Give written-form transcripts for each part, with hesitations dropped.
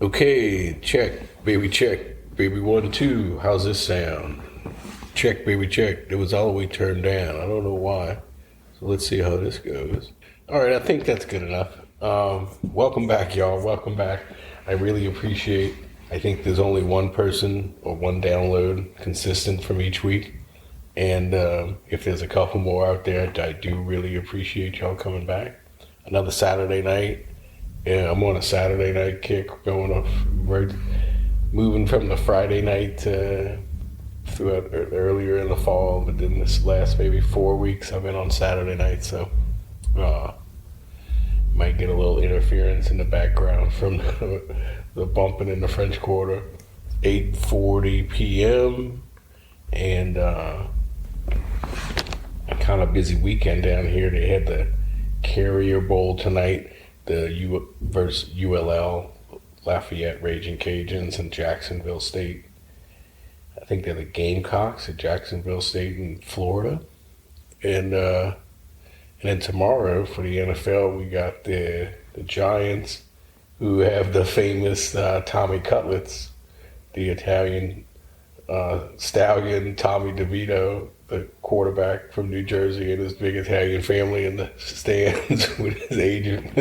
Okay, check, baby 1, 2. How's this sound? Check, baby, check. It was all the way turned down. I don't know why. So let's see how this goes. All right, I think that's good enough. Welcome back, y'all. Welcome back. I really appreciate. I think there's only one person or one download consistent from each week, and if there's a couple more out there, I do really appreciate y'all coming back. Another Saturday night. Yeah, I'm on a Saturday night kick, going off, right, moving from the Friday night throughout earlier in the fall, but then this last maybe 4 weeks I've been on Saturday night, so might get a little interference in the background from the bumping in the French Quarter. 8:40 p.m. and kind of busy weekend down here. They had the Carrier Bowl tonight. The versus ULL, Lafayette Raging Cajuns, and Jacksonville State. I think they're the Gamecocks at Jacksonville State in Florida. And then tomorrow for the NFL, we got the Giants, who have the famous Tommy Cutlets, the Italian stallion Tommy DeVito, the quarterback from New Jersey, and his big Italian family in the stands with his agent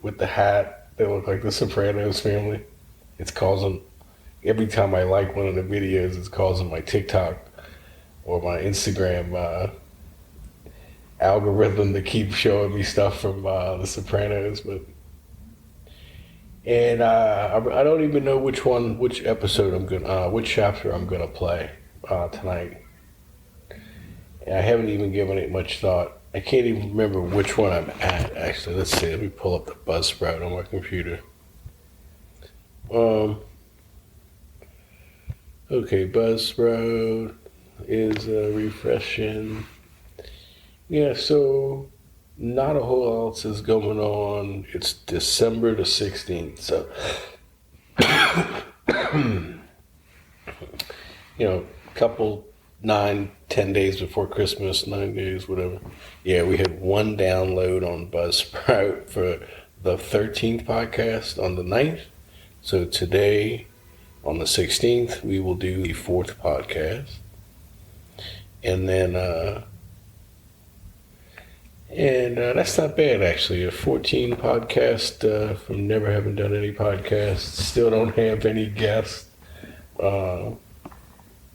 with the hat. They look like the Sopranos family. It's causing, every time I like one of the videos, it's causing my TikTok or my Instagram algorithm to keep showing me stuff from the Sopranos. And I don't even know which episode which chapter I'm gonna play tonight. I haven't even given it much thought. I can't even remember which one I'm at, actually. Let's see. Let me pull up the Buzzsprout on my computer. Okay, Buzzsprout is refreshing. Yeah, so not a whole lot else is going on. It's December the 16th, so couple 9-10 days before Christmas, 9 days, whatever. Yeah, we had one download on Buzzsprout for the 13th podcast on the 9th. So today, on the 16th, we will do the 4th podcast. And then, that's not bad, actually. A 14 podcast from never having done any podcasts. Still don't have any guests.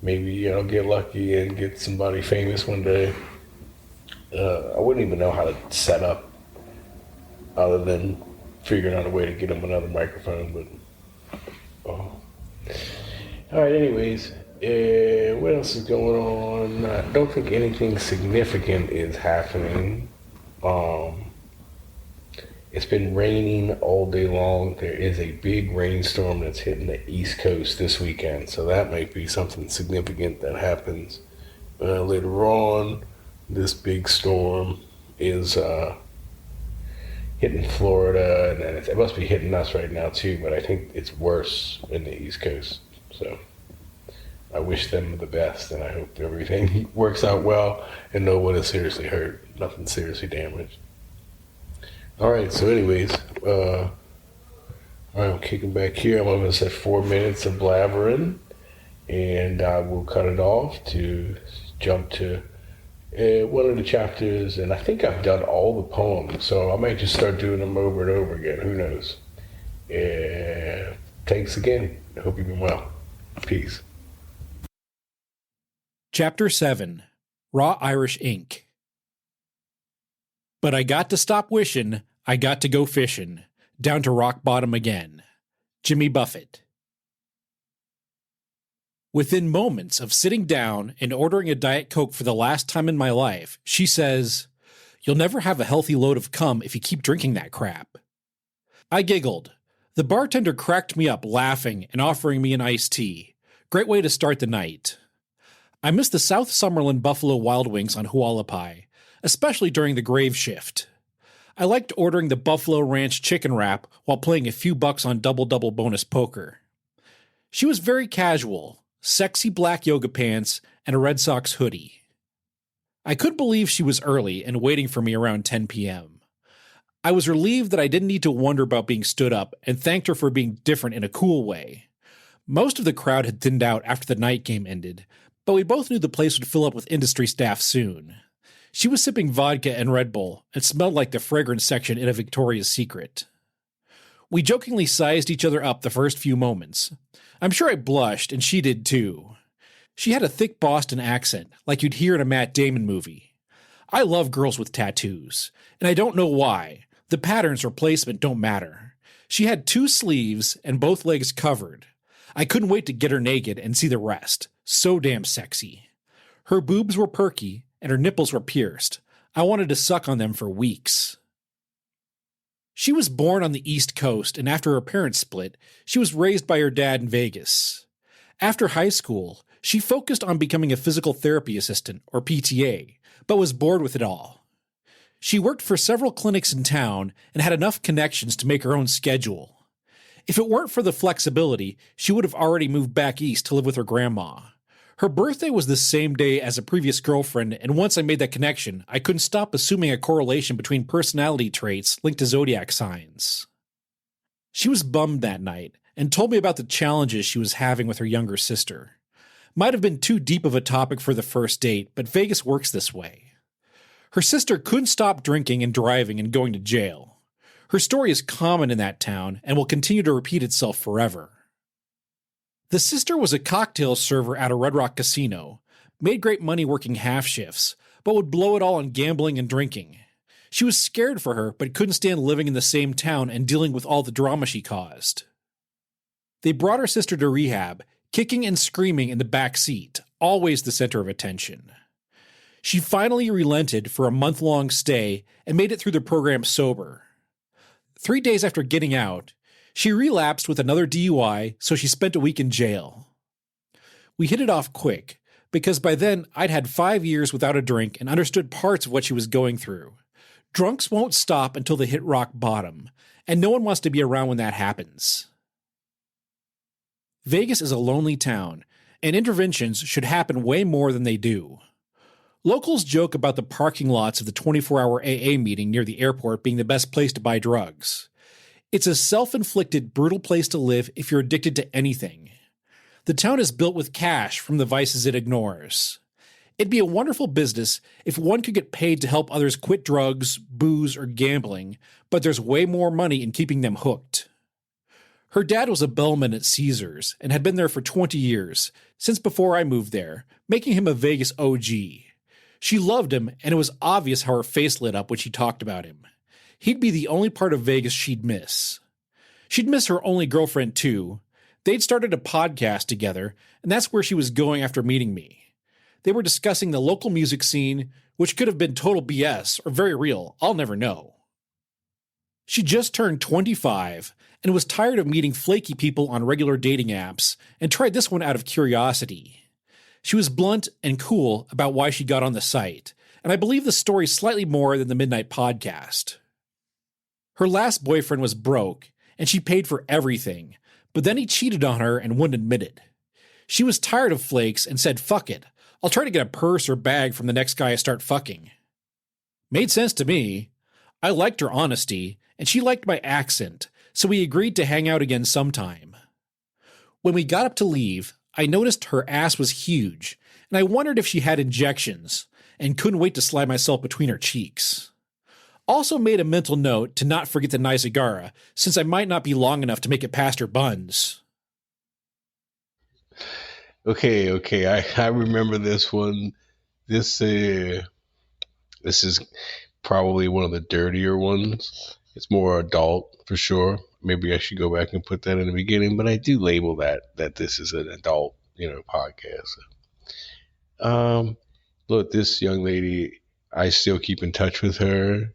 Maybe I'll get lucky and get somebody famous one day. I wouldn't even know how to set up other than figuring out a way to get them another microphone. But all right, anyways, what else is going on? I don't think anything significant is happening. It's been raining all day long. There is a big rainstorm that's hitting the East Coast this weekend, so that might be something significant that happens later on. This big storm is hitting Florida, and then it must be hitting us right now too, but I think it's worse in the East Coast. So I wish them the best, and I hope everything works out well and no one is seriously hurt, nothing seriously damaged. All right, so anyways, all right, I'm kicking back here. I'm almost at 4 minutes of blabbering, and I will cut it off to jump to one of the chapters, and I think I've done all the poems, so I might just start doing them over and over again. Who knows? Thanks again. I hope you've been well. Peace. Chapter 7, Raw Irish Ink. But I got to stop wishing, I got to go fishing, down to rock bottom again. Jimmy Buffett. Within moments of sitting down and ordering a Diet Coke for the last time in my life, she says, "You'll never have a healthy load of cum if you keep drinking that crap." I giggled. The bartender cracked me up laughing and offering me an iced tea. Great way to start the night. I miss the South Summerlin Buffalo Wild Wings on Hualapai, especially during the grave shift. I liked ordering the Buffalo Ranch chicken wrap while playing a few bucks on double-double bonus poker. She was very casual, sexy black yoga pants and a Red Sox hoodie. I could believe she was early and waiting for me around 10 p.m. I was relieved that I didn't need to wonder about being stood up and thanked her for being different in a cool way. Most of the crowd had thinned out after the night game ended, but we both knew the place would fill up with industry staff soon. She was sipping vodka and Red Bull and smelled like the fragrance section in a Victoria's Secret. We jokingly sized each other up the first few moments. I'm sure I blushed, and she did too. She had a thick Boston accent, like you'd hear in a Matt Damon movie. I love girls with tattoos, and I don't know why. The patterns or placement don't matter. She had 2 sleeves and both legs covered. I couldn't wait to get her naked and see the rest. So damn sexy. Her boobs were perky, and her nipples were pierced. I wanted to suck on them for weeks. She was born on the East Coast, and after her parents split, she was raised by her dad in Vegas. After high school, she focused on becoming a physical therapy assistant, or PTA, but was bored with it all. She worked for several clinics in town and had enough connections to make her own schedule. If it weren't for the flexibility, she would have already moved back east to live with her grandma. Her birthday was the same day as a previous girlfriend, and once I made that connection, I couldn't stop assuming a correlation between personality traits linked to zodiac signs. She was bummed that night and told me about the challenges she was having with her younger sister. Might have been too deep of a topic for the first date, but Vegas works this way. Her sister couldn't stop drinking and driving and going to jail. Her story is common in that town and will continue to repeat itself forever. The sister was a cocktail server at a Red Rock casino, made great money working half shifts, but would blow it all on gambling and drinking. She was scared for her, but couldn't stand living in the same town and dealing with all the drama she caused. They brought her sister to rehab, kicking and screaming in the back seat, always the center of attention. She finally relented for a month-long stay and made it through the program sober. 3 days after getting out, she relapsed with another DUI, so she spent a week in jail. We hit it off quick, because by then I'd had 5 years without a drink and understood parts of what she was going through. Drunks won't stop until they hit rock bottom, and no one wants to be around when that happens. Vegas is a lonely town, and interventions should happen way more than they do. Locals joke about the parking lots of the 24-hour AA meeting near the airport being the best place to buy drugs. It's a self-inflicted, brutal place to live if you're addicted to anything. The town is built with cash from the vices it ignores. It'd be a wonderful business if one could get paid to help others quit drugs, booze, or gambling, but there's way more money in keeping them hooked. Her dad was a bellman at Caesars and had been there for 20 years, since before I moved there, making him a Vegas OG. She loved him, and it was obvious how her face lit up when she talked about him. He'd be the only part of Vegas she'd miss. She'd miss her only girlfriend, too. They'd started a podcast together, and that's where she was going after meeting me. They were discussing the local music scene, which could have been total BS or very real, I'll never know. She just turned 25 and was tired of meeting flaky people on regular dating apps and tried this one out of curiosity. She was blunt and cool about why she got on the site, and I believe the story slightly more than the Midnight Podcast. Her last boyfriend was broke, and she paid for everything, but then he cheated on her and wouldn't admit it. She was tired of flakes and said, "Fuck it, I'll try to get a purse or bag from the next guy I start fucking." Made sense to me. I liked her honesty, and she liked my accent, so we agreed to hang out again sometime. When we got up to leave, I noticed her ass was huge, and I wondered if she had injections, and couldn't wait to slide myself between her cheeks. Also made a mental note to not forget the Niagara, since I might not be long enough to make it past her buns. Okay, I remember this one. This is probably one of the dirtier ones. It's more adult for sure. Maybe I should go back and put that in the beginning, but I do label that this is an adult, podcast. Look, this young lady, I still keep in touch with her.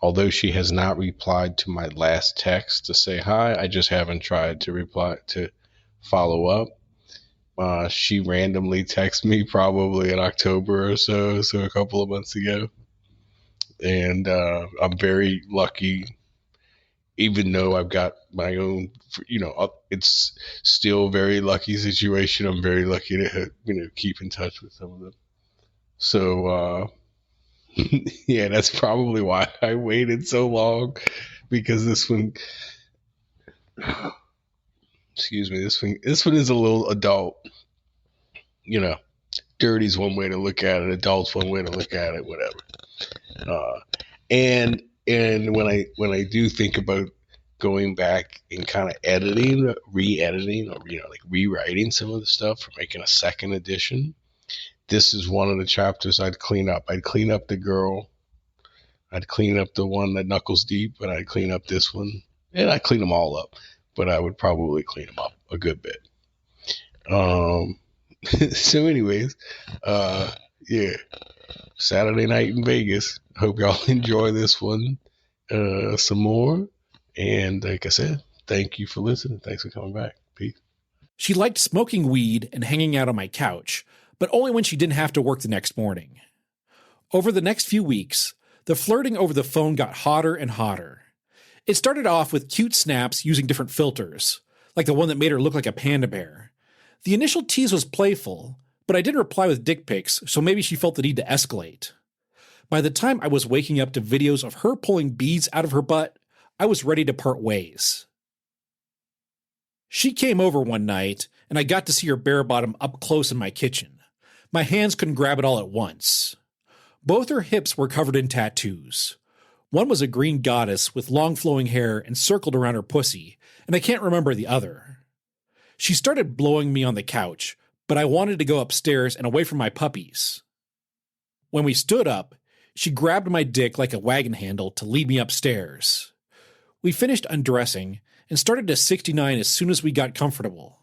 Although she has not replied to my last text to say hi. I just haven't tried to reply to follow up. She randomly texted me probably in October or so a couple of months ago. And I'm very lucky, even though I've got my own, it's still a very lucky situation. I'm very lucky to, keep in touch with some of them. So, Yeah, that's probably why I waited so long, because this one, excuse me, this one is a little adult. You know, dirty's one way to look at it, adult's one way to look at it, whatever. Uh, and when I do think about going back and kind of editing, re-editing, or like rewriting some of the stuff or making a second edition, this is one of the chapters I'd clean up. I'd clean up the girl. I'd clean up the one that knuckles deep, and I'd clean up this one, and I'd clean them all up. But I would probably clean them up a good bit. So, anyways, yeah, Saturday night in Vegas. Hope y'all enjoy this one some more. And like I said, thank you for listening. Thanks for coming back. Peace. She liked smoking weed and hanging out on my couch, but only when she didn't have to work the next morning. Over the next few weeks, the flirting over the phone got hotter and hotter. It started off with cute snaps using different filters, like the one that made her look like a panda bear. The initial tease was playful, but I didn't reply with dick pics, so maybe she felt the need to escalate. By the time I was waking up to videos of her pulling beads out of her butt, I was ready to part ways. She came over one night, and I got to see her bare bottom up close in my kitchen. My hands couldn't grab it all at once. Both her hips were covered in tattoos. One was a green goddess with long flowing hair encircled around her pussy, and I can't remember the other. She started blowing me on the couch, but I wanted to go upstairs and away from my puppies. When we stood up, she grabbed my dick like a wagon handle to lead me upstairs. We finished undressing and started to 69 as soon as we got comfortable.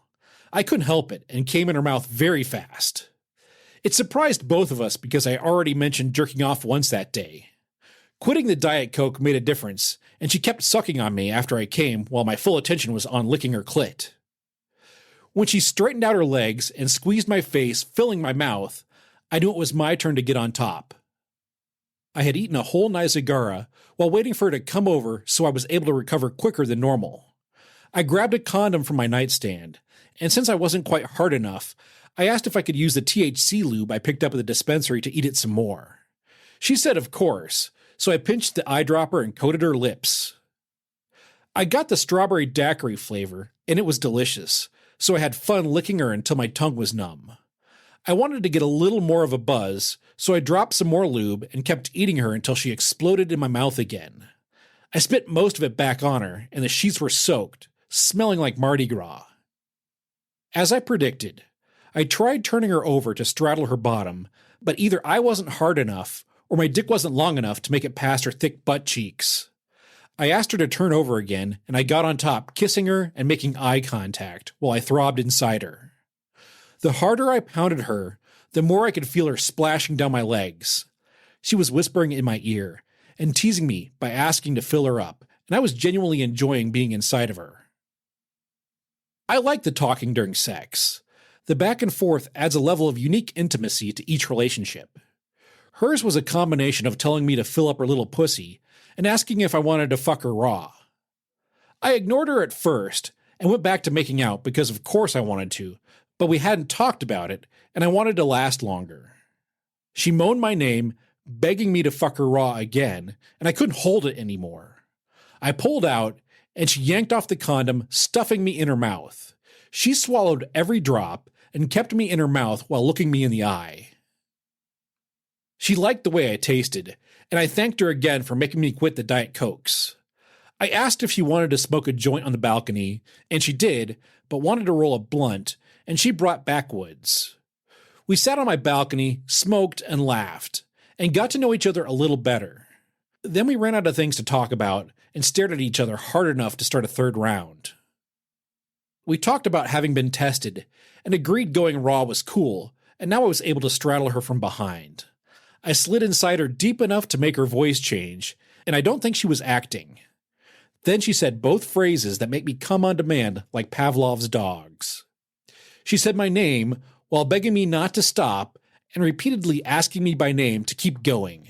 I couldn't help it and came in her mouth very fast. It surprised both of us because I already mentioned jerking off once that day. Quitting the Diet Coke made a difference, and she kept sucking on me after I came while my full attention was on licking her clit. When she straightened out her legs and squeezed my face, filling my mouth, I knew it was my turn to get on top. I had eaten a whole Nizagara while waiting for her to come over, so I was able to recover quicker than normal. I grabbed a condom from my nightstand, and since I wasn't quite hard enough, I asked if I could use the THC lube I picked up at the dispensary to eat it some more. She said of course, so I pinched the eyedropper and coated her lips. I got the strawberry daiquiri flavor, and it was delicious, so I had fun licking her until my tongue was numb. I wanted to get a little more of a buzz, so I dropped some more lube and kept eating her until she exploded in my mouth again. I spit most of it back on her, and the sheets were soaked, smelling like Mardi Gras. As I predicted, I tried turning her over to straddle her bottom, but either I wasn't hard enough or my dick wasn't long enough to make it past her thick butt cheeks. I asked her to turn over again, and I got on top, kissing her and making eye contact while I throbbed inside her. The harder I pounded her, the more I could feel her splashing down my legs. She was whispering in my ear and teasing me by asking to fill her up, and I was genuinely enjoying being inside of her. I like the talking during sex. The back and forth adds a level of unique intimacy to each relationship. Hers was a combination of telling me to fill up her little pussy and asking if I wanted to fuck her raw. I ignored her at first and went back to making out because of course I wanted to, but we hadn't talked about it and I wanted to last longer. She moaned my name, begging me to fuck her raw again, and I couldn't hold it anymore. I pulled out, and she yanked off the condom, stuffing me in her mouth. She swallowed every drop and kept me in her mouth while looking me in the eye. She liked the way I tasted, and I thanked her again for making me quit the Diet Cokes. I asked if she wanted to smoke a joint on the balcony, and she did, but wanted to roll a blunt, and she brought backwoods. We sat on my balcony, smoked, and laughed, and got to know each other a little better. Then we ran out of things to talk about and stared at each other hard enough to start a third round. We talked about having been tested and agreed going raw was cool, and now I was able to straddle her from behind. I slid inside her deep enough to make her voice change, and I don't think she was acting. Then she said both phrases that make me come on demand like Pavlov's dogs. She said my name while begging me not to stop and repeatedly asking me by name to keep going.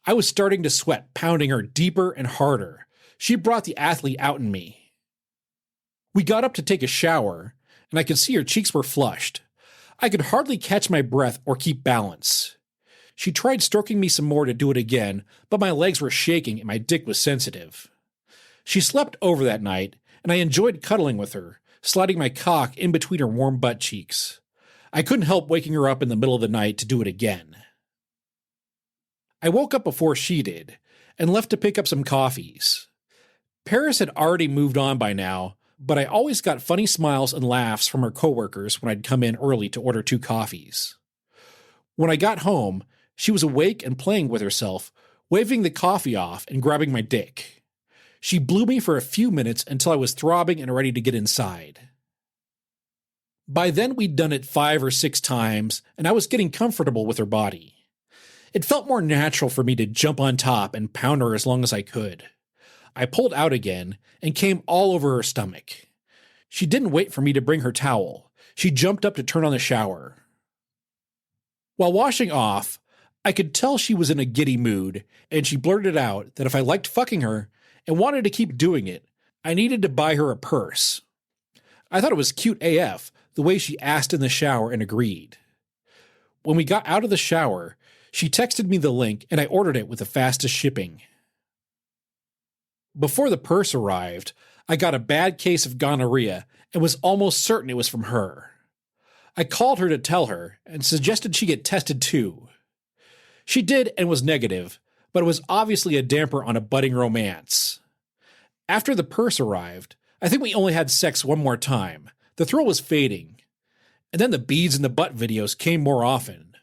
I was starting to sweat, pounding her deeper and harder. She brought the athlete out in me. We got up to take a shower, and I could see her cheeks were flushed. I could hardly catch my breath or keep balance. She tried stroking me some more to do it again, but my legs were shaking and my dick was sensitive. She slept over that night, and I enjoyed cuddling with her, sliding my cock in between her warm butt cheeks. I couldn't help waking her up in the middle of the night to do it again. I woke up before she did, and left to pick up some coffees. Paris had already moved on by now, but I always got funny smiles and laughs from her coworkers when I'd come in early to order 2 coffees. When I got home, she was awake and playing with herself, waving the coffee off and grabbing my dick. She blew me for a few minutes until I was throbbing and ready to get inside. By then we'd done it 5 or 6 times, and I was getting comfortable with her body. It felt more natural for me to jump on top and pound her as long as I could. I pulled out again and came all over her stomach. She didn't wait for me to bring her towel. She jumped up to turn on the shower. While washing off, I could tell she was in a giddy mood, and she blurted out that if I liked fucking her and wanted to keep doing it, I needed to buy her a purse. I thought it was cute AF, the way she asked in the shower and agreed. When we got out of the shower, she texted me the link and I ordered it with the fastest shipping. Before the purse arrived, I got a bad case of gonorrhea and was almost certain it was from her. I called her to tell her and suggested she get tested too. She did and was negative, but it was obviously a damper on a budding romance. After the purse arrived, I think we only had sex one more time. The thrill was fading, and then the beads and the butt videos came more often.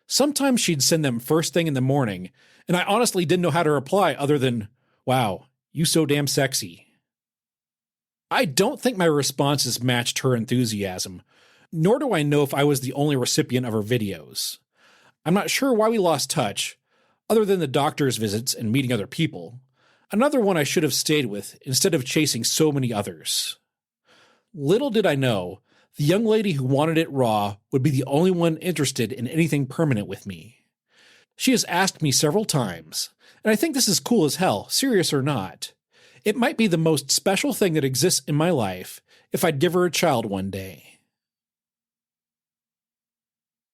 Sometimes she'd send them first thing in the morning, and I honestly didn't know how to reply other than, "Wow, you so damn sexy." I don't think my responses matched her enthusiasm, nor do I know if I was the only recipient of her videos. I'm not sure why we lost touch, other than the doctor's visits and meeting other people. Another one I should have stayed with instead of chasing so many others. Little did I know, the young lady who wanted it raw would be the only one interested in anything permanent with me. She has asked me several times, and I think this is cool as hell, serious or not. It might be the most special thing that exists in my life if I'd give her a child one day.